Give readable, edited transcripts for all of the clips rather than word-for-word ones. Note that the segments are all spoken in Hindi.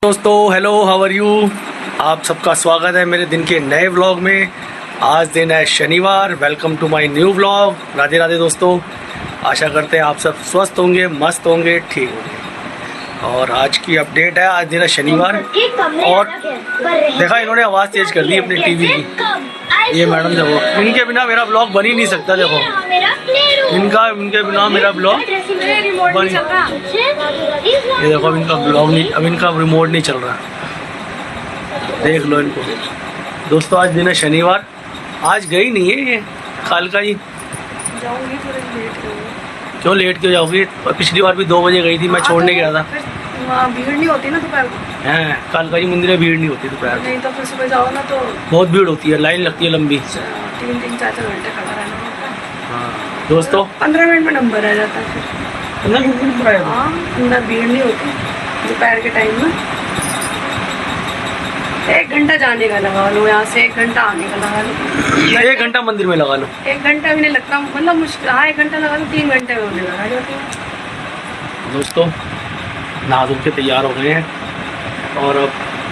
दोस्तों हेलो, हाउ आर यू। आप सबका स्वागत है मेरे दिन के नए व्लॉग में। आज दिन है शनिवार। Welcome to my new vlog. Radhe Radhe दोस्तों। आशा करते हैं आप सब स्वस्थ होंगे, मस्त होंगे, ठीक होंगे। और आज की अपडेट है, आज दिन है शनिवार। और देखा इन्होंने आवाज़ तेज कर दी अपनी टीवी की। ये मैडम देखो, इनके बिना मेरा ब्लॉग बन ही नहीं सकता। देखो इनके बिना मेरा ब्लॉग बन। ये देखो अब इनका ब्लॉग नहीं, अब इनका रिमोट नहीं चल रहा। देख लो इनको दोस्तों। आज दिन है शनिवार। आज गई नहीं है ये खालका जी। जाऊंगी थोड़ी लेट। क्यों लेट क्यों जाओगी? पिछली बार भी 2 बजे गई थी, मैं छोड़ने गया था। वहाँ भीड़ नहीं होती ना दोपहर को। हैं, कालका जी मंदिर में भीड़ नहीं होती दोपहर को। नहीं तो फिर सुबह जाओ ना तो बहुत भीड़ होती है, लाइन लगती है लंबी। 3-4 घंटे खड़ा रहना होता है। हाँ दोस्तों, 15 मिनट में नंबर आ जाता है फिर। हाँ, अंदर भीड़ नहीं होती दोपहर के टाइम में। 1 घंटा जाने का लगा लो, यहाँ से 1 घंटा आने का लगा लो। 1 घंटा मंदिर में लगा लो। 1 घंटा भी नहीं लगता, मतलब मुश्किल। हाँ 1 घंटा लगा लो, 3 घंटे में होने लगा जाती है। दोस्तों नहा धो के तैयार हो गए हैं और अब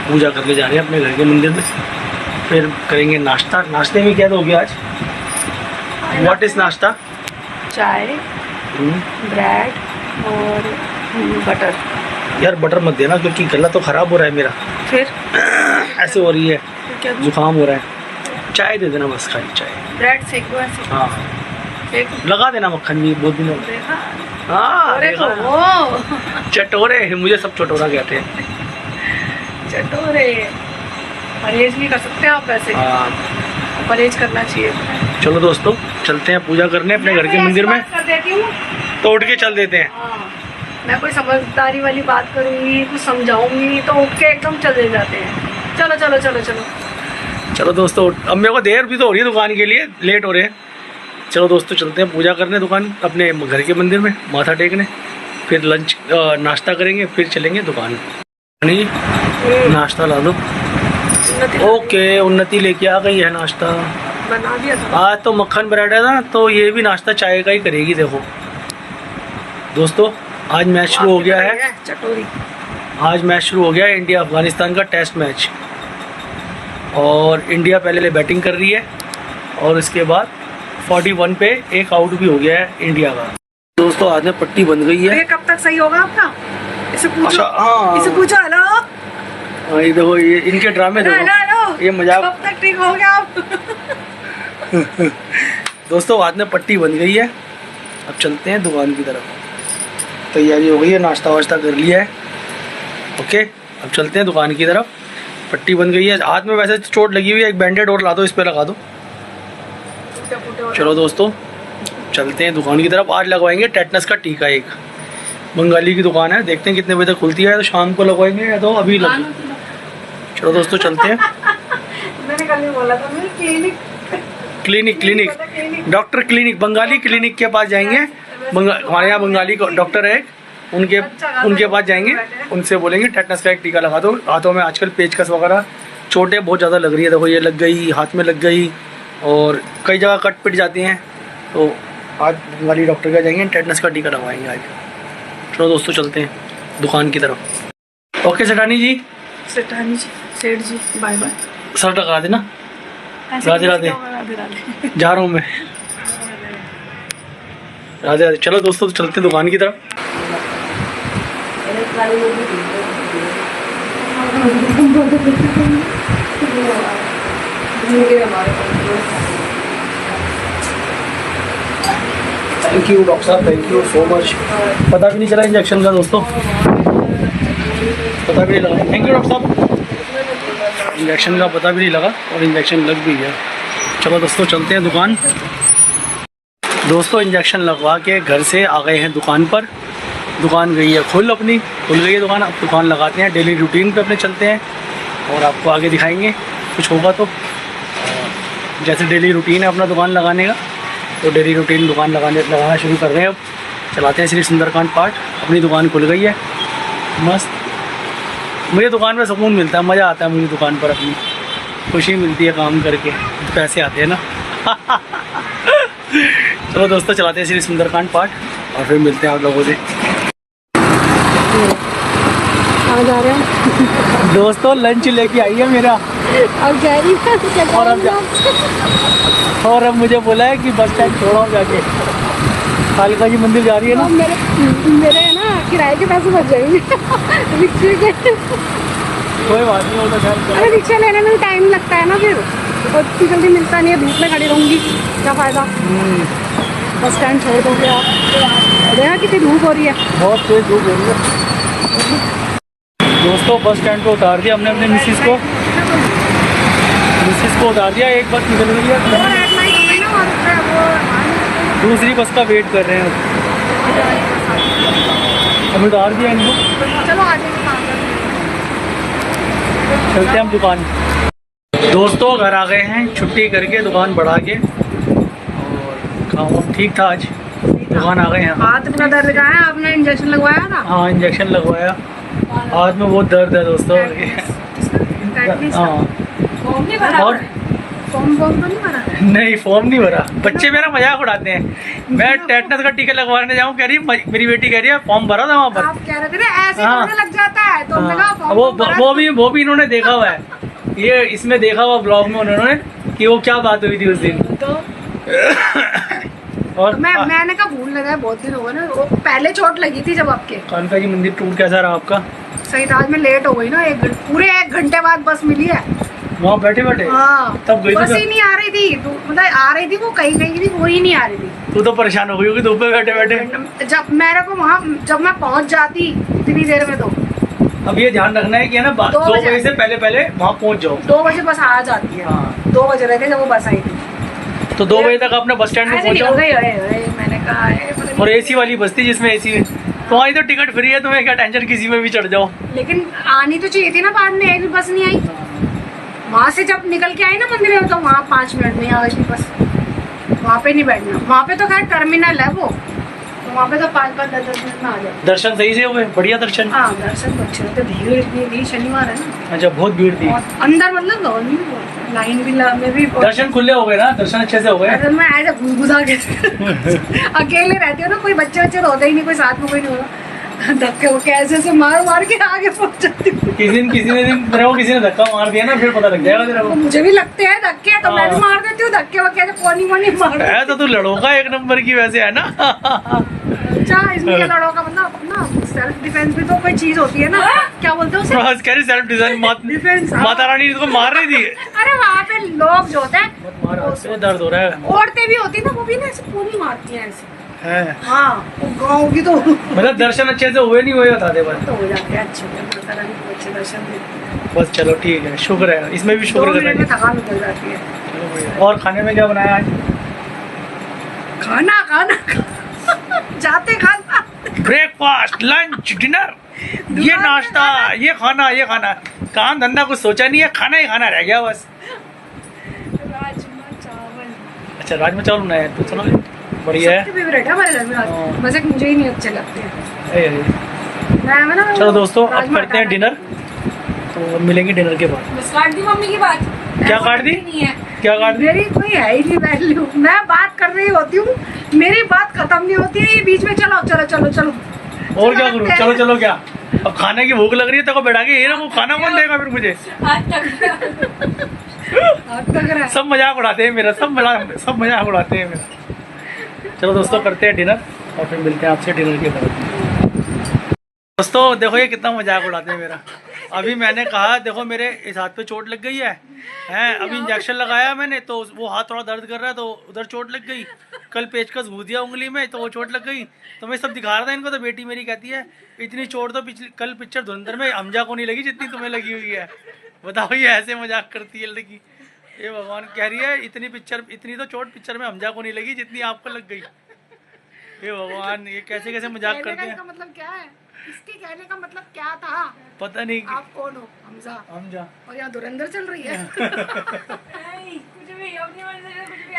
पूजा करने जा रहे हैं अपने घर के मंदिर में। फिर करेंगे नाश्ता। नाश्ते में क्या दोगे आज? व्हाट इज नाश्ता? चाय, ब्रेड और बटर। यार बटर मत देना, क्योंकि गला तो ख़राब हो रहा है मेरा। फिर ऐसे हो रही है, क्या जुकाम हो रहा है। चाय दे देना बस, खाली चाय। ब्रेड सेक दो ऐसे। हाँ लगा देना मक्खन भी, बहुत दिनों। देखा? हाँ अरे देखा। वो चटोरे, मुझे सब चटोरा कहते हैं। चटोरे। परहेज नहीं कर सकते आप वैसे। हाँ परहेज करना चाहिए। चलो दोस्तों चलते हैं पूजा करने अपने घर के मंदिर में। कर देती हूँ। तो उठ के चल देते हैं। हाँ, मैं कोई समझदारी वाली बात करूंगी, कुछ समझाऊंगी तो उठ के एकदम चले जाते हैं। चलो चलो चलो चलो चलो दोस्तों, अब मेरे को देर भी तो हो रही है दुकान के लिए, लेट हो रहे हैं। चलो दोस्तों चलते हैं पूजा करने दुकान अपने घर के मंदिर में, माथा टेकने। फिर लंच नाश्ता करेंगे, फिर चलेंगे दुकान। नहीं नाश्ता ला दो। ओके, उन्नति लेके आ गई है नाश्ता। बना दिया था। आज तो मक्खन ब्रेड है ना, तो ये भी नाश्ता चाय का ही करेगी। देखो दोस्तों, आज मैच शुरू हो गया है। चटोरी। आज मैच शुरू हो गया है, इंडिया अफगानिस्तान का टेस्ट मैच। और इंडिया पहले बैटिंग कर रही है और इसके बाद 41 पे एक आउट भी हो गया है इंडिया का। दोस्तों आज में पट्टी बन गई है। ये कब तक सही होगा आपका? इसे पूछो। अच्छा, हाँ इसे पूछो। हेलो। हाँ, ये देखो, ये इनके ड्रामे देखो, हेलो। ये मजाक। कब तक ठीक हो गया आप? दोस्तों आज में पट्टी बन गई है। अब चलते हैं दुकान की तरफ। तैयारी हो गई है, नाश्ता वाश्ता कर लिया है। ओके अब चलते हैं दुकान की तरफ। पट्टी बन गई है। हाथ में वैसे चोट लगी हुई है, एक बैंडेड और ला दो, इस पे लगा दो। चलो दोस्तों चलते हैं दुकान की तरफ। आज लगवाएंगे टेटनस का टीका। एक बंगाली की दुकान है, देखते हैं कितने बजे तक खुलती है। तो शाम को लगवाएंगे या तो अभी लग। चलो दोस्तों चलते हैं। मैंने कल भी बोला था, मैं clinic doctor clinic, Bengali clinic के पास जाएंगे। हमारे यहाँ बंगाली डॉक्टर है, उनके पास जाएंगे। उनसे बोलेंगे टेटनस का एक टीका लगा दो। हाथों में आजकल पेचकस वगैरह चोटें बहुत ज़्यादा लग रही है। देखो ये लग गई, हाथ में लग गई और कई जगह कट पिट जाती हैं। तो आज बंगाली डॉक्टर के जाएंगे, टेटनस का टीका लगवाएंगे आज। चलो दोस्तों चलते हैं दुकान की तरफ। ओके सेठानी जी। सेठानी जी, सेठ जी, बाय बाय। सर टका देना। ऐसे राधे राधे। राधे राधे। जा रहा हूँ मैं। राधे राधे। चलो दोस्तों चलते हैं दुकान की तरफ। थैंक यू डॉक्टर साहब, थैंक यू सो मच। पता भी नहीं चला इंजेक्शन का दोस्तों, पता भी नहीं लगा। थैंक यू डॉक्टर साहब, इंजेक्शन का पता भी नहीं लगा और इंजेक्शन लग भी गया। चलो दोस्तों चलते हैं दुकान। दोस्तों इंजेक्शन लगवा के घर से आ गए हैं दुकान पर। दुकान गई है खुल गई है दुकान। अब दुकान लगाते हैं, डेली रूटीन पे अपने चलते हैं और आपको आगे दिखाएंगे कुछ होगा तो। जैसे डेली रूटीन है अपना दुकान लगाने का, तो डेली रूटीन दुकान लगाना शुरू कर रहे हैं। अब चलाते हैं श्री सुंदरकांड पाठ। अपनी दुकान खुल गई है मस्त। मुझे दुकान में सुकून मिलता है, मज़ा आता है मुझे दुकान पर। अपनी खुशी मिलती है काम करके, पैसे आते हैं ना। चलो दोस्तों चलाते हैं श्री सुंदरकांड पाठ और फिर मिलते हैं आप लोगों से। कहाँ जा रहे हैं? दोस्तों लंच लेके आई है मेरा, अब जा रही है और अब मुझे बोला है कि बस स्टैंड छोड़ो जाके, कालिका जी मंदिर जा रही है ना। मेरे ना किराए के पैसे बच जाएंगे रिक्शे के। कोई बात नहीं, वो तो खैर अरे रिक्शा लेने में भी टाइम लगता है ना, फिर और इतनी जल्दी मिलता नहीं है, धूप में खड़ी रहूँगी क्या फ़ायदा। बस स्टैंड छोड़ दोगे आप, देखा कितनी धूप हो रही है, बहुत तेज धूप हो रही है। दोस्तों बस स्टैंड पे उतार दिया हमने अपने मिसिस को उतार दिया, एक बस निकल गई है, दूसरी बस का वेट कर रहे हैं। हम उतार दिया इनको, चलो आगे चलते हैं हम दुकान। दोस्तों घर आ गए हैं छुट्टी करके, दुकान बढ़ा के, और काम ठीक था आज, दुकान आ गए हैं। हाथ में दर्द का है, आपने इंजेक्शन लगवाया था? हाँ इंजेक्शन लगवाया, हाथ में बहुत दर्द है दोस्तों। हाँ और फॉर्म तो नहीं भरा? नहीं फॉर्म नहीं भरा, बच्चे मेरा मजाक उड़ाते हैं। मैं टेटनस का टीका लगवाने जाऊँ, कह रही मेरी बेटी कह रही है फॉर्म भरा था वहाँ पर। आप कह रहे थे ऐसे हाँ। होने लग जाता है तो हमने कहा फॉर्म वो भी इन्होंने देखा हुआ है, ये इसमें देखा हुआ ब्लॉग में उन्होंने कि वो क्या बात हुई थी उस दिन। तो और मैंने कहा भूल लगा है, बहुत दिन हो गए ना, वो पहले चोट लगी थी जब आपके। कालिका जी मंदिर टूर कैसा रहा आपका? सही था, आज मैं लेट हो गई ना, पूरे 1 घंटे बाद बस मिली है वहाँ बैठे बैठे। हाँ, तब गई बस थी ही नहीं आ रही थी, मतलब आ रही थी वो कहीं कहीं थी, वो ही नहीं आ रही थी। तू तो परेशान हो गई होगी धूप में बैठे बैठे। जब मेरे को वहाँ जब मैं पहुँच जाती इतनी देर में, तो अब ये ध्यान रखना है कि है ना 2 बजे से पहले वहाँ पहुँच जाओ। 2 बजे बस आ जाती है। हाँ 2 बज रहे थे जब वो बस आई थी, तो 2 बजे तक अपने बस स्टैंड में ऐसे पहुँचाओ। निकल गई। मैंने कहा पता नहीं। और एसी वाली बस थी जिसमें एसी, तुम्हारी तो टिकट फ्री है, तुम्हें क्या टेंशन, किसी में भी चढ़ जाओ। लेकिन आनी तो चाहिए थी ना बाद में, एक भी बस नहीं आई। वहाँ से जब निकल के आई ना मंदिर में, तो वहाँ 5 मिनट में आ गई बस। वहाँ पे नहीं बैठना, वहाँ पे तो खैर टर्मिनल है वो, तो वहाँ पे तो 5-10 मिनट में आ जाए। दर्शन सही से हुए? बढ़िया दर्शन? हाँ दर्शन तो अच्छे होते, भीड़ इतनी थी, शनिवार है ना। अच्छा बहुत भीड़ थी। और अंदर मतलब लाइन भी में भी दर्शन खुले हो गए ना, दर्शन अच्छे से हो गए? अरे मैं ऐसे घुसा के अकेले रहती हूँ ना, कोई बच्चे होते ही नहीं, कोई साथ में कोई नहीं होता, धक्के वो कैसे से मार के आगे पहुंच जाती हूँ। किसी ने धक्का मार दिया ना, फिर पता लग जाएगा तेरा को। मुझे भी लगते हैं धक्के, तो मैं भी मार देती हूँ धक्के वक्के, कोनी मार है तो तू लड़ोगा 1 नंबर की वैसे, है ना? अच्छा इसमें क्या लड़ोगा, मतलब ना सेल्फ डिफेंस भी तो कोई चीज होती है ना, क्या बोलते हैं उसे? बस कह रही सेल्फ डिफेंस। माता रानी इसको मार रही थी। अरे वहाँ पे लोग जो होते हैं, दर्द हो रहा है। औरतें भी होती है ना, वो भी ना ऐसे पूरी मारती हैं ऐसे। है हाँ वो गाँव की तो मतलब दर्शन अच्छे से हुए नहीं हुए बता दे बस। तो हो जाते हैं अच्छे, माता रानी को अच्छे दर्शन देते। बस चलो ठीक है, शुक्र है, इसमें भी 2 शुक्र मिनट में करना थकान निकल जाती है। चाहिए। और खाने में क्या बनाया आज? खाना जाते खाना, ब्रेकफास्ट, लंच, डिनर, ये नाश्ता, ये खाना, काम धंधा कुछ सोचा नहीं है, खाना ही खाना रह गया बस। राजमा चावल। अच्छा राजमा चावल बनाया है, तो चलो बढ़िया है। सबके फेवरेट है हमारे घर में, हाँ। बस एक मुझे ही नहीं अच्छे लगते हैं। मैं ना चलो दोस्तों अब राजमा करते हैं हटाना। डिनर, तो मिलेंगे डिनर के बाद। बस काट दी मम्मी की बात। क्या ऐसा काट दी? कुछ नहीं है, क्या काट दी? मेरी कोई है ही नहीं वैल्यू, मैं बात कर रही होती हूँ, मेरी बात खत्म नहीं होती है, ये बीच में चलो और क्या करूँ? चलो क्या, अब खाने की भूख लग रही है, तो बैठा के ये रखो, खाना कौन देगा फिर मुझे? सब मजाक उड़ाते हैं मेरा, सब मजाक उड़ाते हैं मेरा। चलो दोस्तों करते हैं डिनर, और फिर मिलते हैं आपसे डिनर के बाद। दोस्तों देखो ये कितना मजाक उड़ाते हैं मेरा। अभी मैंने कहा देखो मेरे इस हाथ पे चोट लग गई है, अभी इंजेक्शन लगाया मैंने, तो वो हाथ थोड़ा दर्द कर रहा है, तो उधर चोट लग गई। कल पेचकस घूस दिया उंगली में, तो वो चोट लग गई। तो मैं सब दिखा रहा था इनको, तो बेटी मेरी कहती है इतनी चोट तो कल पिक्चर धुरंधर में हमजा को नहीं लगी जितनी तुम्हें लगी हुई है। बताओ ये ऐसे मजाक करती है लड़की। ये भगवान कह रही है इतनी तो चोट पिक्चर में हमजा को नहीं लगी जितनी आपको लग गई। ये भगवान ये कैसे मजाक करते हैं। मतलब क्या है इसके कहने का मतलब क्या था? पता नहीं। आप कौन हो? हमजा। और यहाँ धुरंधर चल रही है। कुछ भी अपनी मर्जी से कुछ भी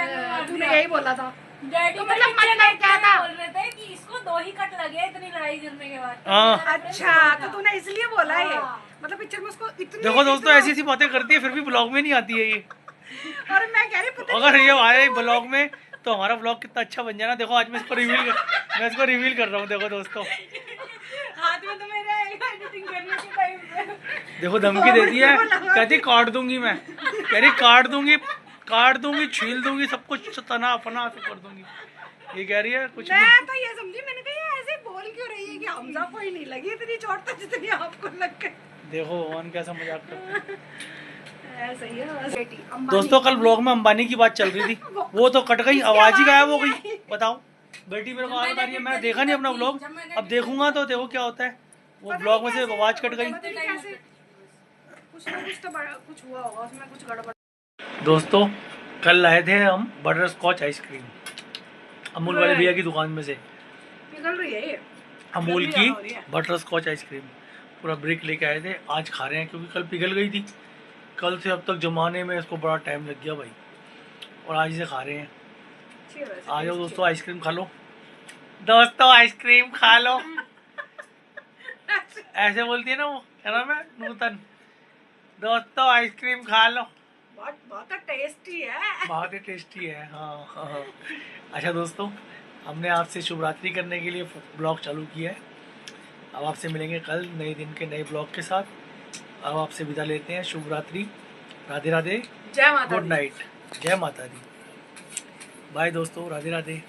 तूने यही बोला था। डैडी तो मतलब क्या था? बोल रहे थे कि इसको 2 ही कट लगे इतनी लड़ाई करने के बाद। हाँ। अच्छा तो तूने इसलिए बोला है, मतलब पिक्चर में उसको इतनी। देखो दोस्तों ऐसी बातें करती है, फिर भी ब्लॉग में नहीं आती है ये। और मैं कह रही पता अगर ये आए ब्लॉग में तो हमारा ब्लॉग कितना अच्छा बन जाना। देखो आज मैं इसको रिवील कर रहा हूँ। देखो दोस्तों हाथ में हाथ में रहेगा एडिटिंग करने के टाइम पे। देखो धमकी देती है, कहती काट दूंगी मैं, कह रही काट दूंगी छील दूंगी सब कुछ तना अपना सब कर दूंगी। ये कह रही है कुछ भी। मैं तो ये समझी, मैंने कहा ये ऐसे बोल क्यों रही है कि हमजा को ही नहीं लगी इतनी चोट तो जितनी आपको लग गई। देखो कौन कैसा मजाक करता है। ऐसा ही है बेटी। दोस्तों कल ब्लॉग में अंबानी की बात चल रही थी, वो तो कट गई, आवाज ही गायब हो गई। बताओ बेटी मेरे को आवाज आ रही है, मैं देखा नहीं अपना ब्लॉग, अब देखूंगा तो देखो क्या होता है। वो ब्लॉग में से आवाज कट गई। कुछ ना कुछ तो कुछ हुआ होगा उसमें, कुछ गड़बड़। दोस्तों कल लाए थे हम बटर स्कॉच आइसक्रीम अमूल वाले भैया की दुकान में से। निकल रही है ये अमूल की बटर स्कॉच आइसक्रीम पूरा ब्रिक लेके आए थे, आज खा रहे हैं क्योंकि कल पिघल गई थी। कल से अब तक जमाने में इसको बड़ा टाइम लग गया भाई, और आज इसे खा रहे हैं। आ जाओ दोस्तों आइसक्रीम खा लो, दोस्तों आइसक्रीम खा लो। ऐसे बोलती है ना वो, क्या नाम है, नूतन, दोस्तों आइसक्रीम खा लो। बहुत टेस्टी है, बहुत ही टेस्टी है। हाँ हाँ। अच्छा दोस्तों हमने आपसे शुभ रात्रि करने के लिए ब्लॉग चालू किया है। अब आपसे मिलेंगे कल नए दिन के नए ब्लॉग के साथ। अब आपसे विदा लेते हैं, शुभ रात्रि, राधे राधे, जय माता गुड नाइट, जय माता दी, बाय दोस्तों, राधे राधे।